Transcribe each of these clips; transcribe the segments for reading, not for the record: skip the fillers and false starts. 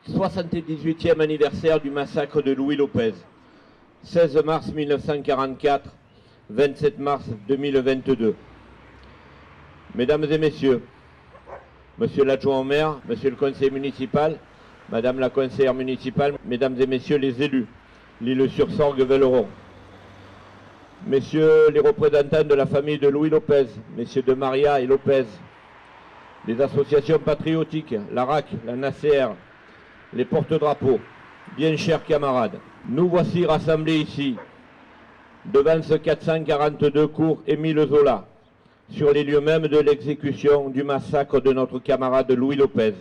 78e anniversaire du massacre de Louis Lopez. 16 mars 1944, 27 mars 2022. Mesdames et messieurs, monsieur l'adjoint au maire, monsieur le conseiller municipal, madame la conseillère municipale, mesdames et messieurs les élus, l'Île-sur-Sorgue-Velleron, messieurs les représentants de la famille de Louis Lopez, messieurs de Maria et Lopez, les associations patriotiques, la RAC, la NACR, les porte-drapeaux, bien chers camarades, nous voici rassemblés ici, devant ce 442 cours Émile Zola, sur les lieux mêmes de l'exécution du massacre de notre camarade Louis Lopez,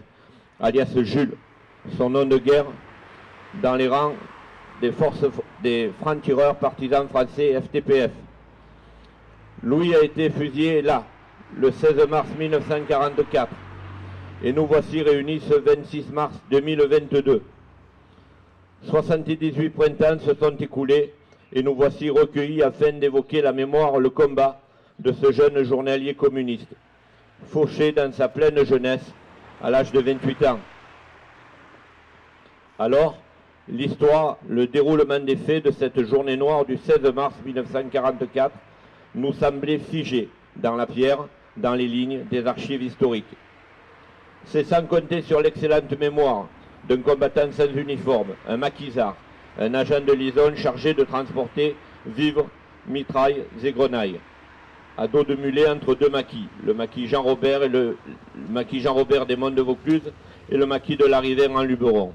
alias Jules, son nom de guerre, dans les rangs des forces des francs-tireurs partisans français FTPF. Louis a été fusillé là, le 16 mars 1944, et nous voici réunis ce 26 mars 2022. 78 printemps se sont écoulés et nous voici recueillis afin d'évoquer la mémoire, le combat de ce jeune journalier communiste, fauché dans sa pleine jeunesse à l'âge de 28 ans. Alors, l'histoire, le déroulement des faits de cette journée noire du 16 mars 1944 nous semblait figé dans la pierre, dans les lignes des archives historiques. C'est sans compter sur l'excellente mémoire d'un combattant sans uniforme, un maquisard, un agent de liaison chargé de transporter vivres, mitrailles et grenailles, à dos de mulet entre deux maquis, le maquis Jean-Robert et le maquis Jean-Robert des Monts de Vaucluse et le maquis de la Rivière en Luberon.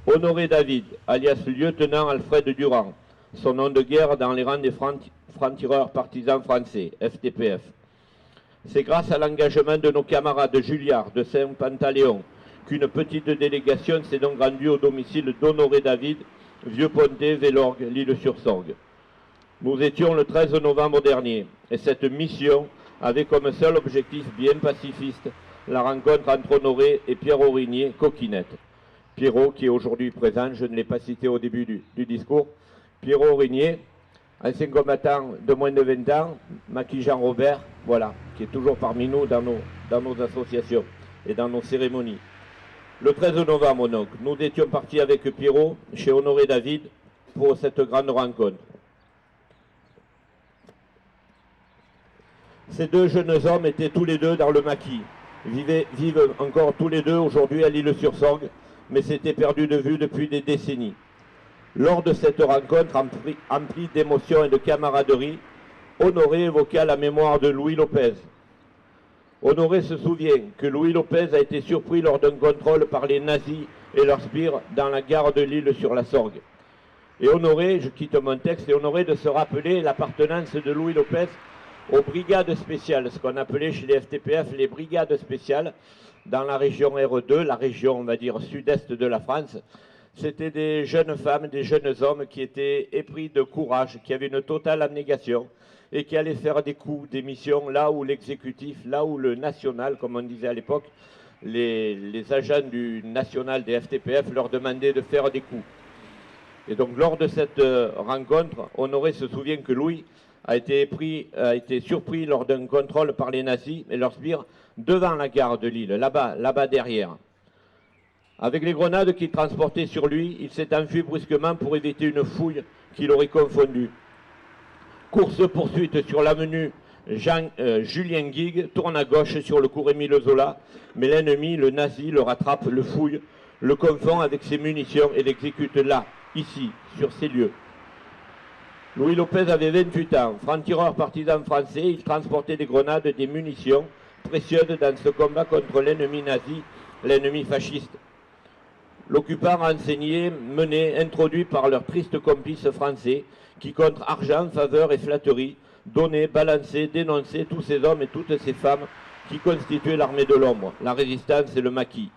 Honoré David, alias lieutenant Alfred Durand, son nom de guerre dans les rangs des francs-tireurs partisans français, FTPF. C'est grâce à l'engagement de nos camarades Julliard de Saint-Pantaléon qu'une petite délégation s'est donc rendue au domicile d'Honoré David, Vieux-Pontet, Vélorgue, l'Île-sur-Sorgue. Nous étions le 13 novembre dernier, et cette mission avait comme seul objectif bien pacifiste la rencontre entre Honoré et Pierre Aurigné, Coquinette. Pierrot, qui est aujourd'hui présent, je ne l'ai pas cité au début du discours, Pierrot Aurigné, ancien combattant de moins de 20 ans, maquis Jean-Robert, voilà, qui est toujours parmi nous dans nos associations et dans nos cérémonies. Le 13 novembre, donc, nous étions partis avec Pierrot chez Honoré David pour cette grande rencontre. Ces deux jeunes hommes étaient tous les deux dans le maquis, vivent encore tous les deux aujourd'hui à l'Île-sur-Sorgue, mais s'étaient perdus de vue depuis des décennies. Lors de cette rencontre emplie d'émotion et de camaraderie, Honoré évoqua la mémoire de Louis Lopez. Honoré se souvient que Louis Lopez a été surpris lors d'un contrôle par les nazis et leurs sbires dans la gare de l'Île-sur-la-Sorgue. Et Honoré, je quitte mon texte, et Honoré de se rappeler l'appartenance de Louis Lopez aux brigades spéciales, ce qu'on appelait chez les FTPF les brigades spéciales, dans la région RE2, la région, on va dire, sud-est de la France. C'était des jeunes femmes, des jeunes hommes qui étaient épris de courage, qui avaient une totale abnégation et qui allaient faire des coups, des missions là où l'exécutif, là où le national, comme on disait à l'époque, les agents du national des FTPF leur demandaient de faire des coups. Et donc lors de cette rencontre, Honoré se souvient que Louis a été surpris lors d'un contrôle par les nazis et leurs sbires devant la gare de Lille, là-bas derrière. Avec les grenades qu'il transportait sur lui, il s'est enfui brusquement pour éviter une fouille qui l'aurait confondu. Course-poursuite sur l'avenue Julien Guigues, tourne à gauche sur le cours Émile Zola, mais l'ennemi, le nazi, le rattrape, le fouille, le confond avec ses munitions et l'exécute là, ici, sur ces lieux. Louis Lopez avait 28 ans, franc-tireur partisan français, il transportait des grenades, des munitions précieuses dans ce combat contre l'ennemi nazi, l'ennemi fasciste. L'occupant renseigné, mené, introduit par leurs tristes complices français, qui contre argent, faveur et flatterie, donnaient, balançaient, dénonçaient tous ces hommes et toutes ces femmes qui constituaient l'armée de l'ombre, la résistance et le maquis.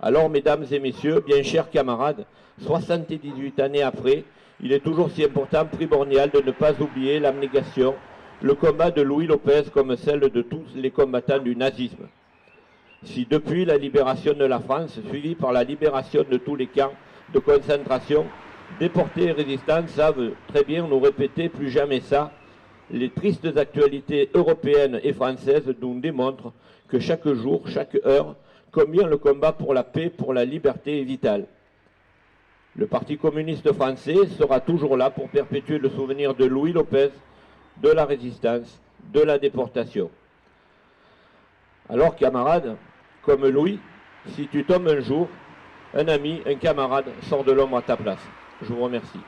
Alors, mesdames et messieurs, bien chers camarades, 78 années après, il est toujours si important, primordial, de ne pas oublier l'abnégation, le combat de Louis Lopez comme celle de tous les combattants du nazisme. Si depuis la libération de la France, suivie par la libération de tous les camps de concentration, déportés et résistants savent très bien nous répéter plus jamais ça, les tristes actualités européennes et françaises nous démontrent que chaque jour, chaque heure, combien le combat pour la paix, pour la liberté est vital. Le Parti communiste français sera toujours là pour perpétuer le souvenir de Louis Lopez, de la résistance, de la déportation. Alors, camarades, comme Louis, si tu tombes un jour, un ami, un camarade sort de l'ombre à ta place. Je vous remercie.